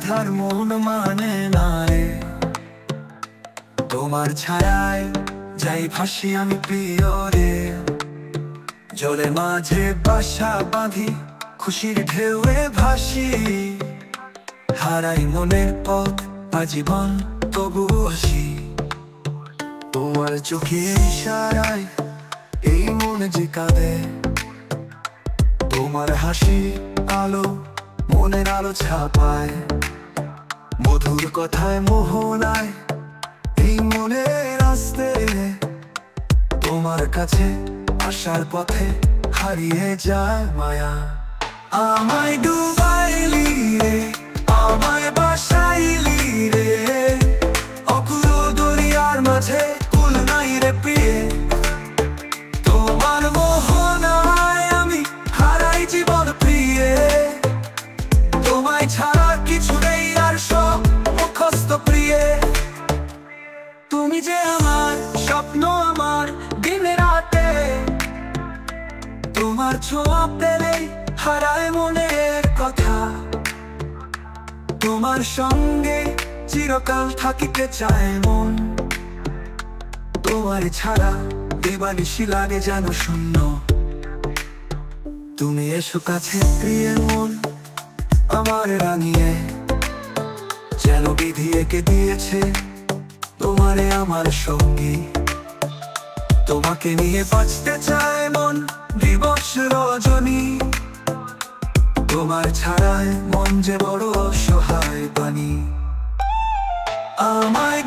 কথার মন মানে না রে। তোমার ছায়ায় যাই ভাসি আমি প্রিয় রে। জলে মাঝে বাসা বাঁধি, খুশির ঢেউয়ে ভাসি। হারাই মনের পথ আজীবন তবু হাসি। তোমার চোখে ইশারায় এই মনে যে কাঁদে। তোমার হাসি আলো মনের আলো ছাপায়। মধুর কথায় মোহনায় এই মনের আসতে। তোমার কাছে আসার পথে হারিয়ে যায় মায়া। আমায় ডুবাইলি রে, আমায় বাসাইলি রে। অকুল দরিয়ার মাঝে কুল নাই রে প্রিয়ে। তোমার মোহনায় আমি হারাই জীবন প্রিয়ে। তোমায় ছাড়া কিছু নেই আর সব মুখস্থ প্রিয়ে। তুমি যে আমার স্বপ্ন, আমার দিনে রাতে। তোমার ছোঁয়া পেলে হারায় মনের কথা। তোমার সঙ্গে চিরকাল থাকিতে চায় মন। তোমার ছাড়া দিবানিশি লাগে যেন শূন্য। তুমি এসো কাছে প্রিয় মন আমার রানিয়ে। যেন বিধি এঁকে দিয়েছে তোমারে আমার সঙ্গী। তোমাকে নিয়ে বাঁচতে চায় মন দিবস রজনী। তোমার ছাড়ায় মন যে বড় অসহায় পানি। আমায়